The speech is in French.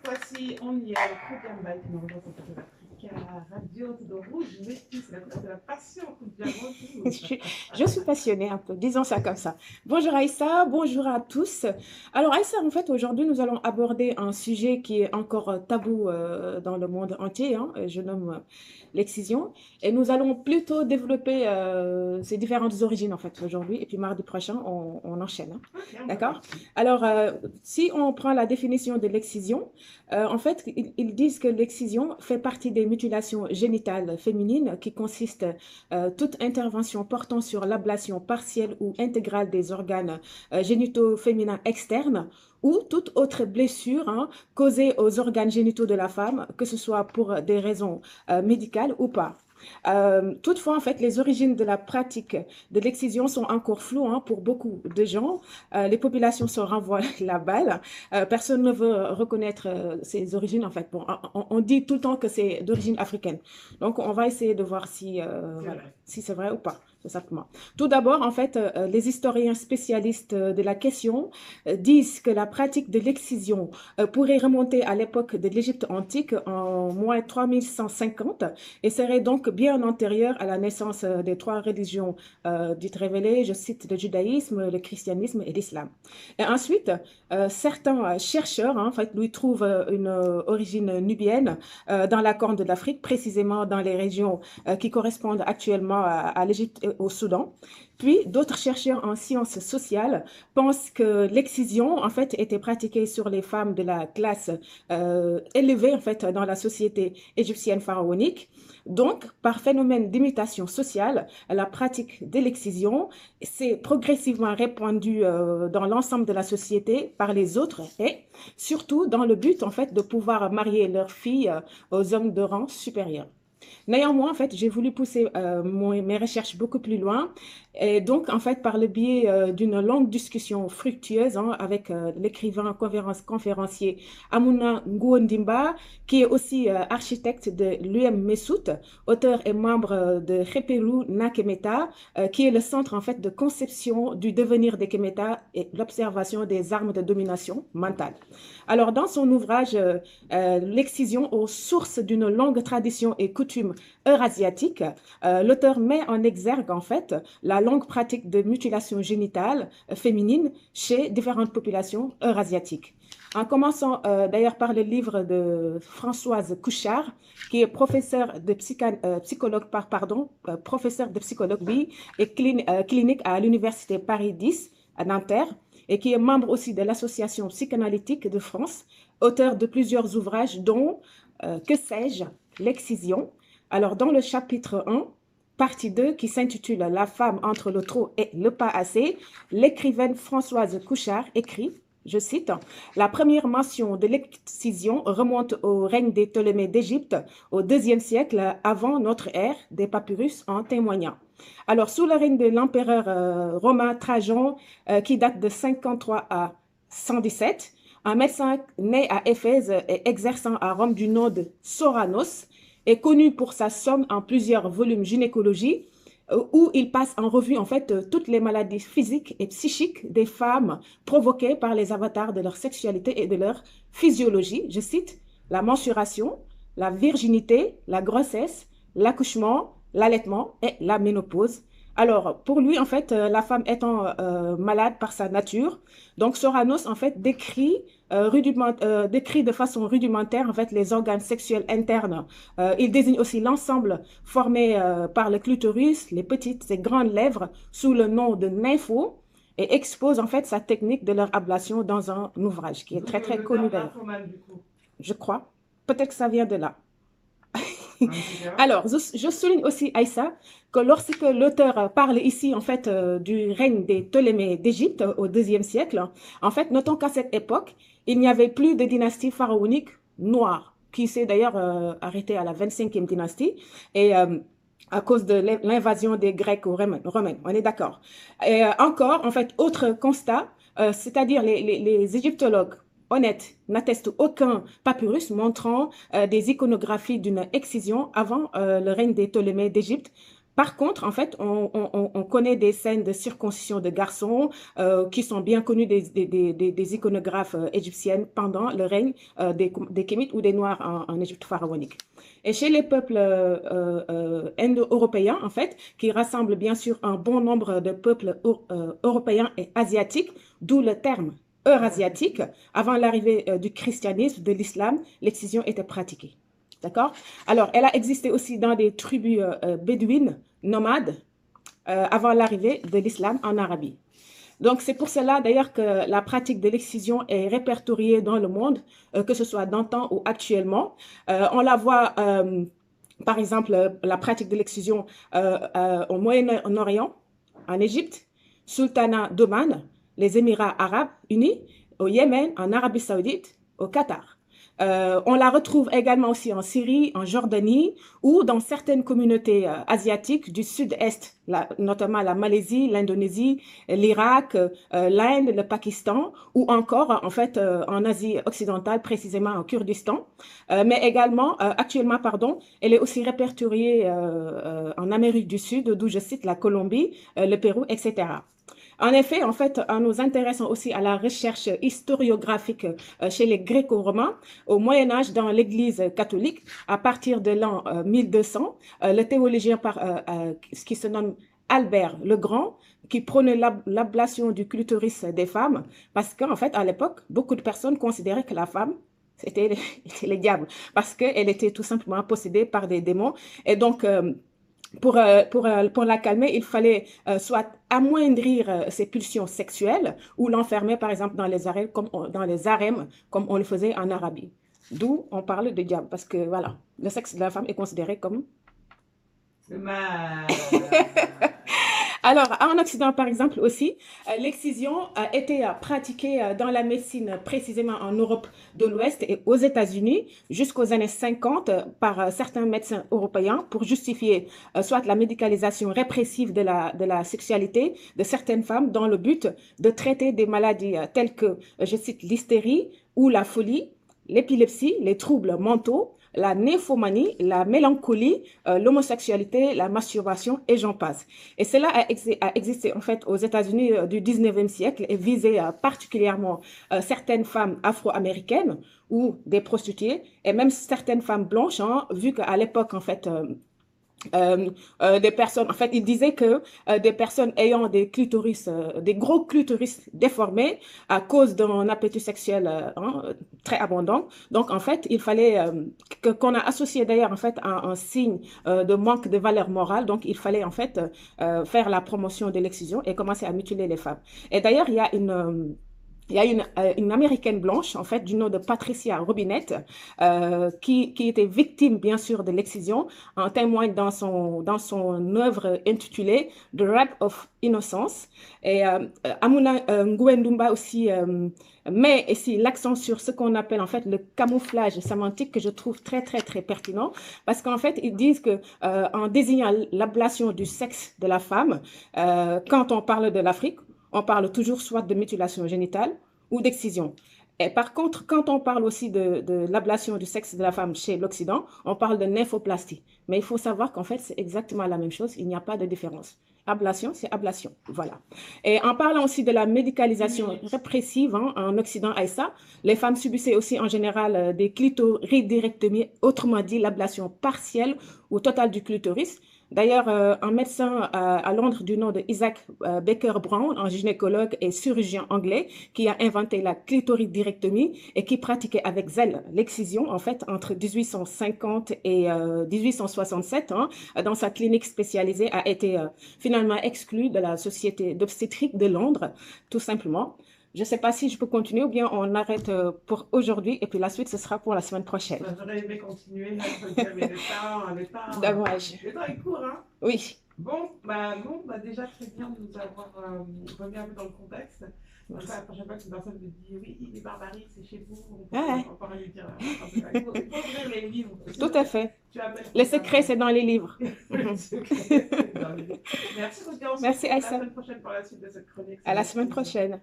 fois-ci, on y est au programme Baltimore de l'Afrique, Radio de Rouge, c'est la couleur de la passion, Coupe du Je Rouge. suis, je suis passionnée un peu, disons ça comme ça. Bonjour Aïssa, bonjour à tous. Alors Aïssa, en fait, aujourd'hui, nous allons aborder un sujet qui est encore tabou dans le monde entier, hein, je nomme l'excision. Et nous allons plutôt développer ces différentes origines, en fait, aujourd'hui. Et puis mardi prochain, on enchaîne, hein. Ok, on va D'accord? partir. Alors, si on prend la définition de l'excision, en fait, ils disent que l'excision fait partie des mutilations génitales féminines qui consistent toute intervention portant sur l'ablation partielle ou intégrale des organes génitaux féminins externes ou toute autre blessure, hein, causée aux organes génitaux de la femme, que ce soit pour des raisons médicales ou pas. Toutefois, en fait, les origines de la pratique de l'excision sont encore floues, hein, pour beaucoup de gens. Les populations se renvoient la balle. Personne ne veut reconnaître ses origines. En fait, bon, on dit tout le temps que c'est d'origine africaine. Donc, on va essayer de voir si, C'est voilà, vrai. si c'est vrai ou pas, tout simplement. Tout d'abord, en fait, les historiens spécialistes de la question disent que la pratique de l'excision pourrait remonter à l'époque de l'Égypte antique en moins 3150 et serait donc bien antérieure à la naissance des trois religions dites révélées, je cite le judaïsme, le christianisme et l'islam. Et ensuite, certains chercheurs, hein, en fait, lui trouvent une origine nubienne dans la Corne de l'Afrique, précisément dans les régions qui correspondent actuellement à l'Égypte et au Soudan. Puis, d'autres chercheurs en sciences sociales pensent que l'excision, en fait, était pratiquée sur les femmes de la classe élevée, en fait, dans la société égyptienne pharaonique. Donc, par phénomène d'imitation sociale, la pratique de l'excision s'est progressivement répandue dans l'ensemble de la société par les autres et surtout dans le but, en fait, de pouvoir marier leurs filles aux hommes de rang supérieur. Néanmoins, en fait, j'ai voulu pousser mes recherches beaucoup plus loin. Et donc, en fait, par le biais d'une longue discussion fructueuse, hein, avec l'écrivain conférencier Amouna Ngouondimba, qui est aussi architecte de l'UM Messout, auteur et membre de Reperu Nakemeta, qui est le centre, en fait, de conception du devenir des Kemeta et l'observation des armes de domination mentale. Alors, dans son ouvrage L'excision aux sources d'une longue tradition et coutume eurasiatique, l'auteur met en exergue en fait la longue pratique de mutilation génitale féminine chez différentes populations eurasiatiques. En commençant d'ailleurs par le livre de Françoise Couchard, qui est professeur de psychologue, oui, et clinique à l'université Paris 10 à Nanterre, et qui est membre aussi de l'Association psychanalytique de France, auteur de plusieurs ouvrages dont Que sais-je, l'excision. Alors, dans le chapitre 1, partie 2, qui s'intitule La femme entre le trop et le pas assez, l'écrivaine Françoise Couchard écrit, je cite, la première mention de l'excision remonte au règne des Ptolémées d'Égypte au IIe siècle avant notre ère, des papyrus en témoignant. Alors, sous le règne de l'empereur romain Trajan, qui date de 53 à 117, un médecin né à Éphèse et exerçant à Rome du nom de Soranos est connu pour sa somme en plusieurs volumes gynécologie où il passe en revue en fait toutes les maladies physiques et psychiques des femmes provoquées par les avatars de leur sexualité et de leur physiologie. Je cite la mensuration, la virginité, la grossesse, l'accouchement, l'allaitement et la ménopause. Alors, pour lui, en fait, la femme étant malade par sa nature, donc Soranos, en fait, décrit de façon rudimentaire, en fait, les organes sexuels internes. Il désigne aussi l'ensemble formé par le clitoris, les petites et grandes lèvres, sous le nom de nympho, et expose, en fait, sa technique de leur ablation dans un ouvrage qui est D'où très, très le connu terme d'ailleurs. nymphomane, du coup. Je crois. Peut-être que ça vient de là. En tout cas, Alors, je souligne aussi, Aïssa, que lorsque l'auteur parle ici, en fait, du règne des Ptolémées d'Égypte au IIe siècle, en fait, notons qu'à cette époque, il n'y avait plus de dynastie pharaonique noire, qui s'est d'ailleurs arrêtée à la 25e dynastie, et à cause de l'invasion des Grecs aux Romains, on est d'accord. Et encore, en fait, autre constat, c'est-à-dire les égyptologues honnêtes n'attestent aucun papyrus montrant des iconographies d'une excision avant le règne des Ptolémées d'Égypte. Par contre, en fait, on connaît des scènes de circoncision de garçons qui sont bien connues des iconographes égyptiennes pendant le règne des Kémites ou des Noirs en Égypte pharaonique. Et chez les peuples indo-européens, en fait, qui rassemblent bien sûr un bon nombre de peuples européens et asiatiques, d'où le terme eurasiatique, avant l'arrivée du christianisme, de l'islam, l'excision était pratiquée. D'accord? Alors, elle a existé aussi dans des tribus bédouines, nomades, avant l'arrivée de l'islam en Arabie. Donc, c'est pour cela d'ailleurs que la pratique de l'excision est répertoriée dans le monde, que ce soit d'antan ou actuellement. On la voit, par exemple, la pratique de l'excision au Moyen-Orient, en Égypte, Sultanat d'Oman, les Émirats arabes unis, au Yémen, en Arabie saoudite, au Qatar. On la retrouve également aussi en Syrie, en Jordanie ou dans certaines communautés asiatiques du sud-est, notamment la Malaisie, l'Indonésie, l'Irak, l'Inde, le Pakistan ou encore en fait en Asie occidentale, précisément en Kurdistan. Mais également, actuellement, pardon, elle est aussi répertoriée en Amérique du Sud, d'où je cite la Colombie, le Pérou, etc. En effet, en fait, en nous intéressant aussi à la recherche historiographique chez les Gréco-romains, au Moyen-Âge, dans l'Église catholique, à partir de l'an 1200, le théologien qui se nomme Albert le Grand, qui prônait l'ablation du clitoris des femmes, parce qu'en fait, à l'époque, beaucoup de personnes considéraient que la femme, c'était les diables, parce qu'elle était tout simplement possédée par des démons. Et donc, pour la calmer, il fallait soit amoindrir ses pulsions sexuelles ou l'enfermer, par exemple, dans les harems, comme on le faisait en Arabie. D'où on parle de diable, parce que voilà, le sexe de la femme est considéré comme... Alors, en Occident, par exemple, aussi, l'excision a été pratiquée dans la médecine, précisément en Europe de l'Ouest et aux États-Unis, jusqu'aux années 50, par certains médecins européens pour justifier soit la médicalisation répressive de la sexualité de certaines femmes dans le but de traiter des maladies telles que, je cite, l'hystérie ou la folie, l'épilepsie, les troubles mentaux, la nymphomanie, la mélancolie, l'homosexualité, la masturbation et j'en passe. Et cela a existé en fait aux États-Unis du 19e siècle et visait particulièrement certaines femmes afro-américaines ou des prostituées et même certaines femmes blanches, hein, vu qu'à l'époque en fait des personnes, en fait, il disait que des personnes ayant des clitoris, des gros clitoris déformés à cause d'un appétit sexuel très abondant. Donc, en fait, il fallait qu'on a associé d'ailleurs en fait un signe de manque de valeur morale. Donc, il fallait en fait faire la promotion de l'excision et commencer à mutiler les femmes. Et d'ailleurs, il y a une Américaine blanche, en fait, du nom de Patricia Robinette, qui était victime, bien sûr, de l'excision, en témoigne dans son œuvre intitulée The Rape of Innocence. Et Amuna Nguendumba aussi met ici l'accent sur ce qu'on appelle, en fait, le camouflage sémantique que je trouve très, très, très pertinent. Parce qu'en fait, ils disent que en désignant l'ablation du sexe de la femme, quand on parle de l'Afrique, on parle toujours soit de mutilation génitale ou d'excision. Et par contre, quand on parle aussi de l'ablation du sexe de la femme chez l'Occident, on parle de nymphoplastie. Mais il faut savoir qu'en fait, c'est exactement la même chose. Il n'y a pas de différence. Ablation, c'est ablation. Voilà. Et en parlant aussi de la médicalisation répressive en Occident, Aïssa, les femmes subissaient aussi en général des clitoridirectomies, autrement dit l'ablation partielle ou totale du clitoris. D'ailleurs, un médecin à Londres du nom de Isaac Baker Brown, un gynécologue et chirurgien anglais, qui a inventé la clitoridirectomie et qui pratiquait avec zèle l'excision, en fait, entre 1850 et 1867, hein, dans sa clinique spécialisée, a été finalement exclu de la Société d'obstétrique de Londres, tout simplement. Je ne sais pas si je peux continuer ou bien on arrête pour aujourd'hui et puis la suite, ce sera pour la semaine prochaine. J'aurais aimé continuer, mais le temps, Dommage. Le temps est court, hein? Oui. Bon, déjà très bien de nous avoir remis un peu dans le contexte. Enfin, la prochaine fois qu'une personne me dit oui, les barbaries, c'est chez vous, on pourra lui dire. Il faut ouvrir les livres. Tout à fait. Les secrets, c'est dans les livres. Merci, Ruth. Merci, Aïssa. À la semaine prochaine pour la suite de cette chronique. À la semaine prochaine.